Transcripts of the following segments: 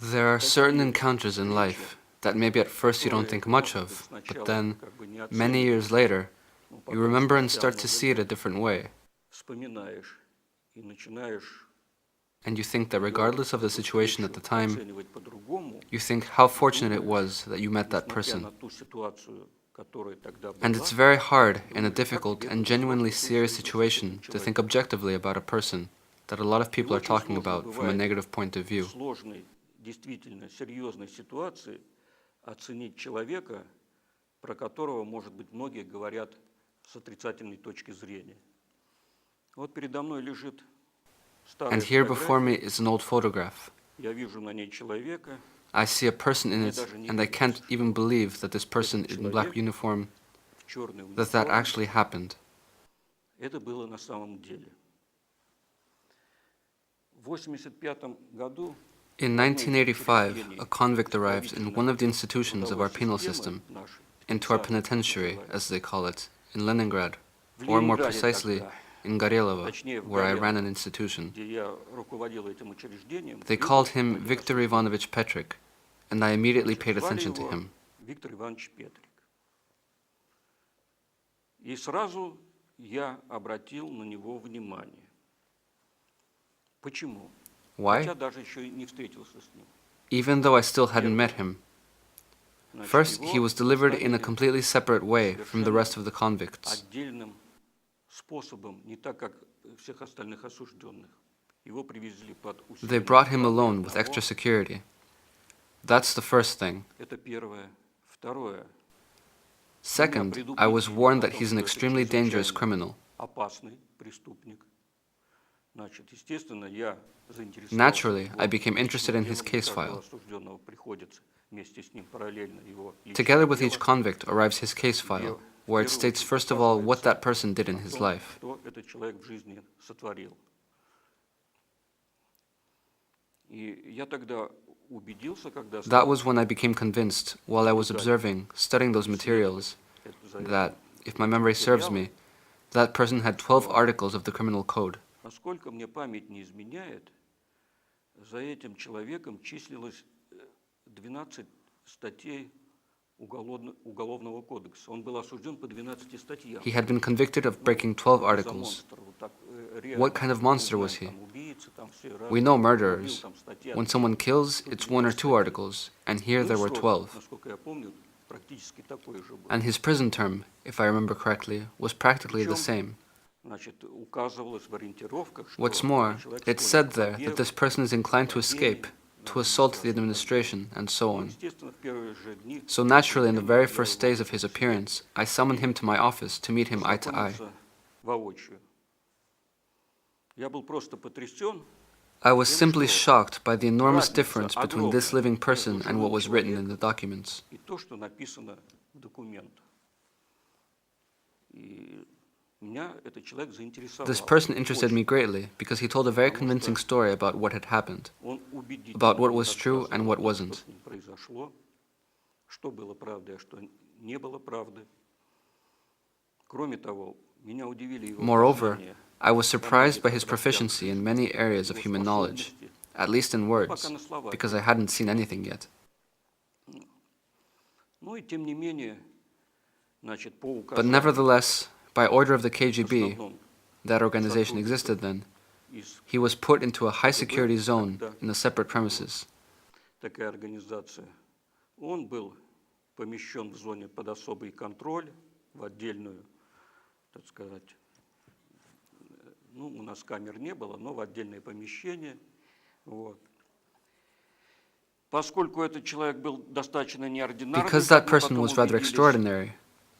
There are certain encounters in life that maybe at first you don't think much of, but then, many years later, you remember and start to see it a different way. And you think that regardless of the situation at the time, you think how fortunate it was that you met that person. And it's very hard in a difficult and genuinely serious situation to think objectively about a person that a lot of people are talking about from a negative point of view. Действительно серьезной ситуации оценить человека, про которого, может быть, многие говорят с отрицательной точки зрения. Вот передо мной лежит старая And here before me is an old photograph. Я вижу на ней человека. I see a person in it, and I can't even believe that this person in black uniform, that actually happened. Это было на самом деле. В 1985 году In 1985, a convict arrived in one of the institutions of our penal system, into our penitentiary, as they call it, in Leningrad, or more precisely, in Gorelovo, where I ran an institution. They called him Victor Ivanovich Petrik, and I immediately paid attention to him. Victor Ivanovich Petrik. И сразу я обратил на него внимание. Почему? Why? Even though I still hadn't met him. First, he was delivered in a completely separate way from the rest of the convicts. They brought him alone with extra security. That's the first thing. Second, I was warned that he's an extremely dangerous criminal. Naturally, I became interested in his case file. Together with each convict arrives his case file, where it states first of all what that person did in his life. That was when I became convinced, while I was observing, studying those materials, that, if my memory serves me, that person had 12 articles of the criminal code. Насколько мне память не изменяет, за этим человеком числилось 12 статей Уголовного кодекса. Он был осужден по 12 статьям. He had been convicted of breaking 12 articles. What kind of monster was he? We know murderers. When someone kills, it's 1 or 2 articles, and here there were 12. And his prison term, if I remember correctly, was practically the same. What's more, it said there that this person is inclined to escape, to assault the administration, and so on. So naturally, in the very first days of his appearance, I summoned him to my office to meet him eye to eye. I was simply shocked by the enormous difference between this living person and what was written in the documents. This person interested me greatly because he told a very convincing story about what had happened, about what was true and what wasn't. Moreover, I was surprised by his proficiency in many areas of human knowledge, at least in words, because I hadn't seen anything yet. But nevertheless, by order of the KGB, that organization existed then, he was put into a high-security zone in a separate premises. Он был помещен в зоне под особый контроль, в отдельную, так сказать, ну, у нас камер не было, но в отдельное помещение. Вот. Поскольку этот человек был достаточно неординарный, because that person was rather extraordinary,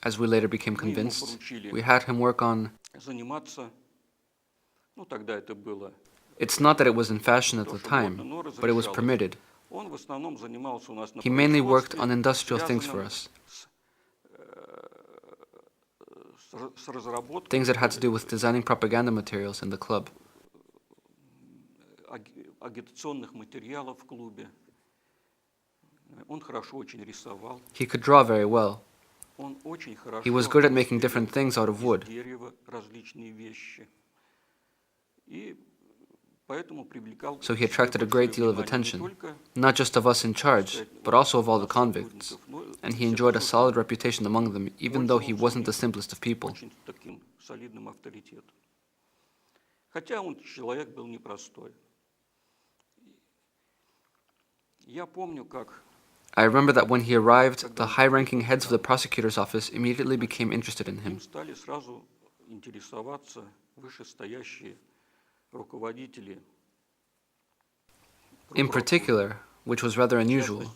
as we later became convinced, we had him work on... It's not that it was in fashion at the time, but it was permitted. He mainly worked on industrial things for us. Things that had to do with designing propaganda materials in the club. He could draw very well. He was good at making different things out of wood. So he attracted a great deal of attention, not just of us in charge, but also of all the convicts, and he enjoyed a solid reputation among them, even though he wasn't the simplest of people. Хотя он человек был непростой. Я помню, как I remember that when he arrived, the high-ranking heads of the prosecutor's office immediately became interested in him. стали сразу интересоваться вышестоящие руководители. In particular, which was rather unusual,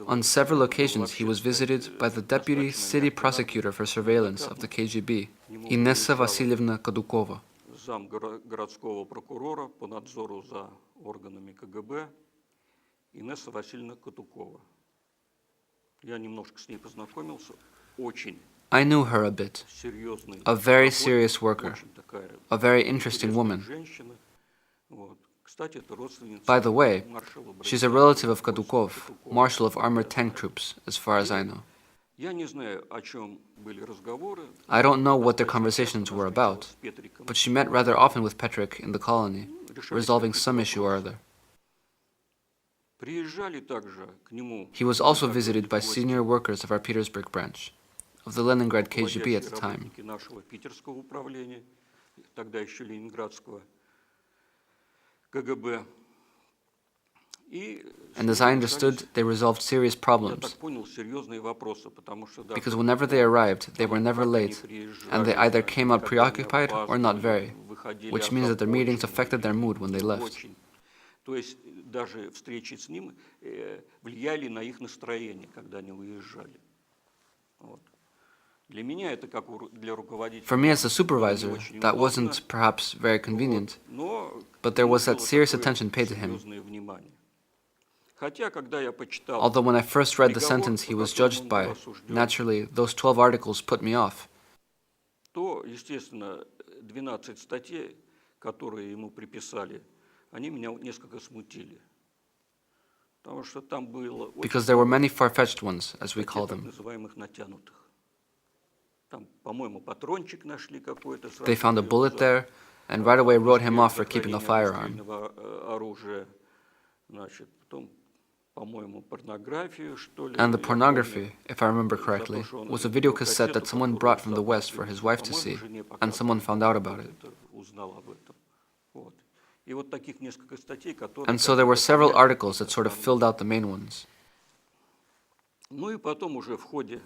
on several occasions he was visited by the deputy city prosecutor for surveillance of the KGB, Inessa Vasilievna Kadukova. Зам городского прокурора по надзору за органами КГБ Инесса Васильевна Катукова. Я немножко с ней познакомился. Очень I knew her a bit. серьезный, A very serious worker, очень такая a very interesting woman. женщина. Вот. Кстати, это родственница By the way, маршала she's a relative of Kadukov, marshal of armored tank troops, as far as I know. Я не знаю, о чем были разговоры. I don't know what their conversations were about, but she met rather often with Petrik in the colony, resolving some issue or other. Приезжали также к нему He was also visited by senior workers of our Petersburg branch, of the Leningrad KGB at the time. работники нашего питерского управления, тогда еще ленинградского КГБ. And as I understood, they resolved serious Я problems, так понял, серьезные вопросы, потому что because whenever they arrived, they were never late, and they either came out preoccupied or not very, which means that their meetings affected their mood when they left. То есть даже встречи с ним влияли на их настроение, когда они уезжали. Вот. Для меня это как для руководителя. For me as a supervisor, that wasn't perhaps very convenient, but there was that serious attention paid to him. Although when I first read the sentence he was judged by, naturally, those 12 articles put me off. То, естественно, 12 статей, которые ему приписали, они меня несколько смутили. Потому что там было Because there were many far-fetched ones, as we call them. называемых натянутых. Там, по-моему, патрончик нашли какой-то. They found a bullet there, and right away wrote him off for keeping a firearm. Оружие, значит, потом, по-моему, порнографию, что ли. And the pornography, if I remember correctly, was a video cassette that someone brought from the West for his wife to see, and someone found out about it. And so there were several articles that sort of filled out the main ones. Ну и потом уже в ходе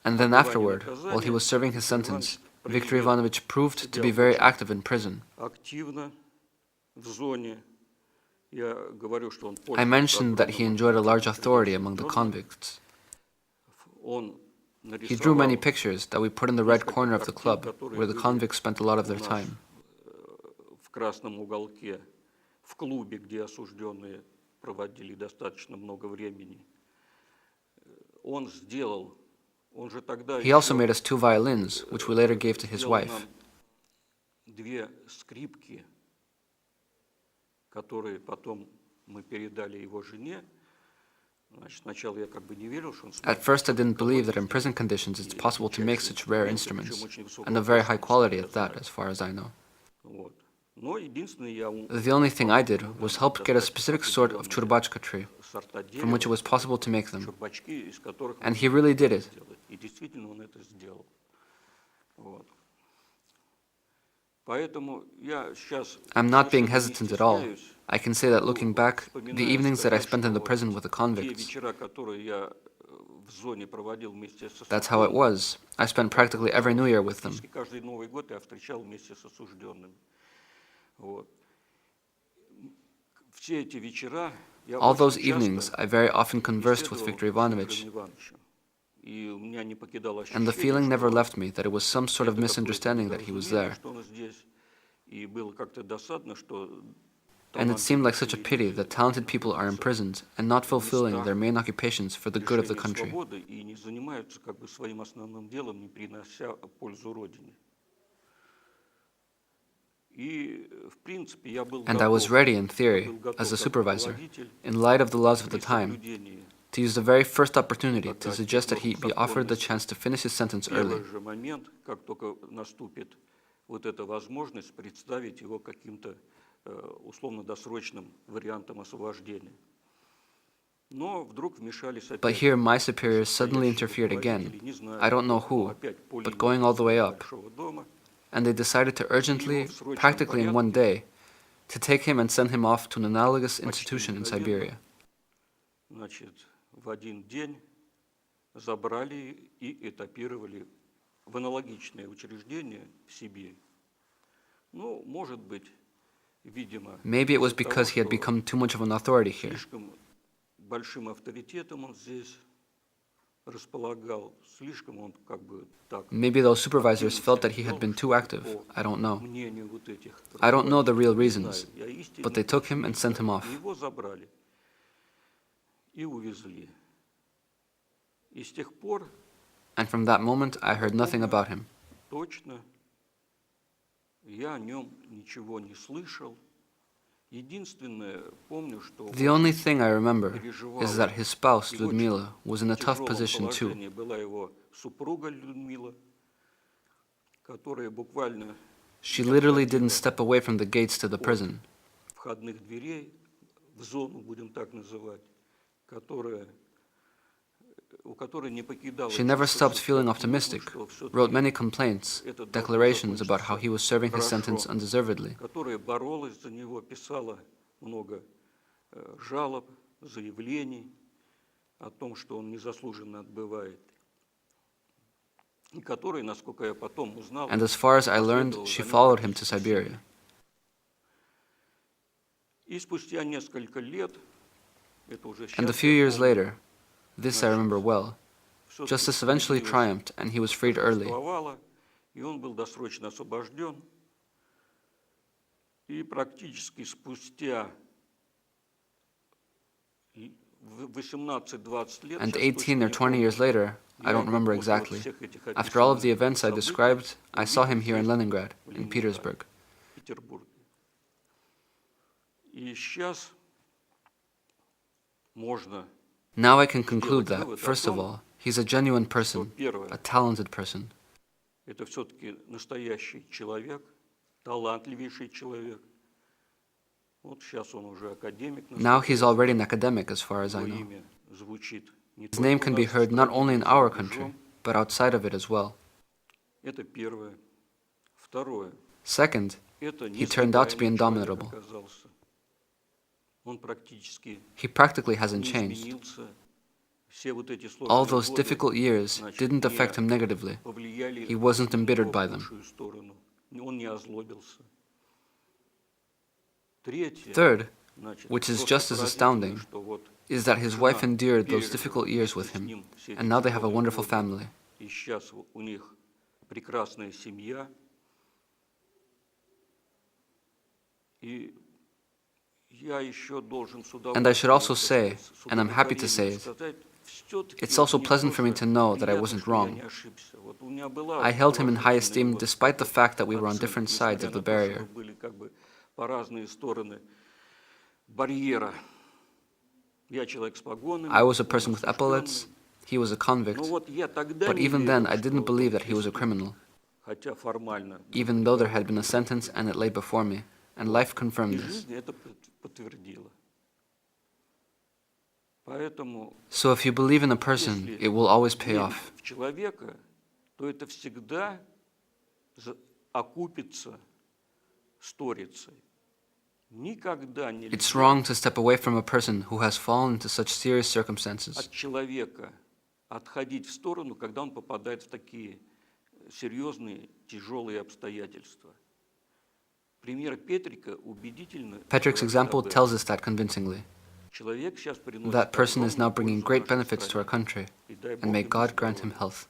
And then afterward, while he was serving his sentence, Victor Ivanovich proved to be very active in prison. активно в зоне. Я говорю, что он I mentioned that he enjoyed a large authority among the convicts. Он He drew many pictures that we put in the red corner of the club, where the convicts spent a lot of their time. в красном уголке, в клубе, где осужденные проводили достаточно много времени. Он сделал, он же тогда He also made us 2 violins, which we later gave to his wife. Две скрипки, которые потом мы передали его жене. Значит, сначала я как бы не верил, что он At first I didn't believe that in prison conditions it's possible to make such rare instruments, and of very high quality at that, as far as I know. Вот. Но единственное, я The only thing I did was help get a specific sort of churbachka tree, сорта from which it was possible to make them. чурбачки, из которых And he really did it. И действительно он это сделал. Вот. Поэтому я сейчас I'm not being hesitant at all. I can say that looking back, the evenings that I spent in the prison with the те convicts, вечера, которые я в зоне проводил вместе с that's how it was. I spent practically every New Year with them. Практически каждый Новый год я встречал вместе с осужденными. Вот. Все эти вечера я All those очень evenings, часто I very often conversed with беседовал Victor с Ivanovich, Виктором Ивановичем. И у меня не покидало and the ощущение, feeling never что left me that it was some sort of это какое-то misunderstanding that he was недоразумение, there. что он здесь. И было как-то досадно, что And it seemed like such a pity that talented people are imprisoned and not fulfilling their main occupations for the good of the country. свободы и не занимаются как бы своим основным делом, не принося пользу Родине. И, в принципе, я был And I was готов, ready, in theory, был готов as a как supervisor, руководитель in light of the laws of the при time, соблюдении to use the very first opportunity to suggest that he be offered the chance to finish his sentence early. первый же момент, как только наступит вот эта возможность представить его каким-то условно-досрочным вариантом освобождения. Но вдруг вмешались But опять here my superiors suddenly interfered again. I don't know who, but going all the way up. And they decided to urgently, practically in one day, to take him and send him off to an analogous institution in Siberia. Значит, в один день забрали и этапировали в аналогичное учреждение в Сибирь. Ну, может быть, видимо, Maybe it was because he had become too much of an authority here. слишком большим авторитетом он здесь располагал, слишком он как бы так. Maybe those supervisors felt that he had been too active. I don't know. I don't know the real reasons, but they took him and sent him off. Его забрали и увезли. И с тех пор And from that moment, I heard nothing about him. точно я о нем ничего не слышал. Единственное, помню, что The only thing I remember is that his spouse, Ludmila, was in a tough position too. была его супруга Людмила, которая буквально She literally didn't step away from the gates to the prison. входных дверей в зону, будем так называть, у которой не покидала. She never stopped feeling optimistic, wrote many complaints, declarations about how he was serving his sentence undeservedly. Которая боролась за него, писала много жалоб, заявлений о том, что он незаслуженно отбывает. И которая, насколько я потом узнал, And as far as I learned, she followed him to Siberia. И спустя несколько лет, это уже And a few years later, this I remember well, justice eventually triumphed and he was freed early. И он был досрочно освобожден. И практически спустя 18-20 лет, And 18 or 20 years later, I don't remember exactly, after all of the events I described, I saw him here in Leningrad, in Petersburg. И сейчас можно Now I can conclude that, first of all, he's a genuine person, a talented person. Это все-таки настоящий человек, талантливейший человек. Вот сейчас он уже академик. Now he's already an academic, as far as I know. His name can be heard not only in our country, but outside of it as well. Это первое. Второе. Second, he turned out to be indomitable. He practically hasn't changed. All those difficult years didn't affect him negatively. He wasn't embittered by them. Third, which is just as astounding, is that his wife endured those difficult years with him, and now they have a wonderful family. And I should also say, and I'm happy to say it, it's also pleasant for me to know that I wasn't wrong. I held him in high esteem despite the fact that we were on different sides of the barrier. I was a person with epaulets, he was a convict, but even then I didn't believe that he was a criminal, even though there had been a sentence and it lay before me, and life confirmed this. So if you believe in a person, it will always pay off. It's wrong to step away from a person who has fallen into such serious circumstances. Отходить в сторону, когда он попадает в такие серьезные, тяжелые обстоятельства. Пример Петрика убедительно. Petrik's example tells us that convincingly. That person is now bringing great benefits to our country, and may God grant him health.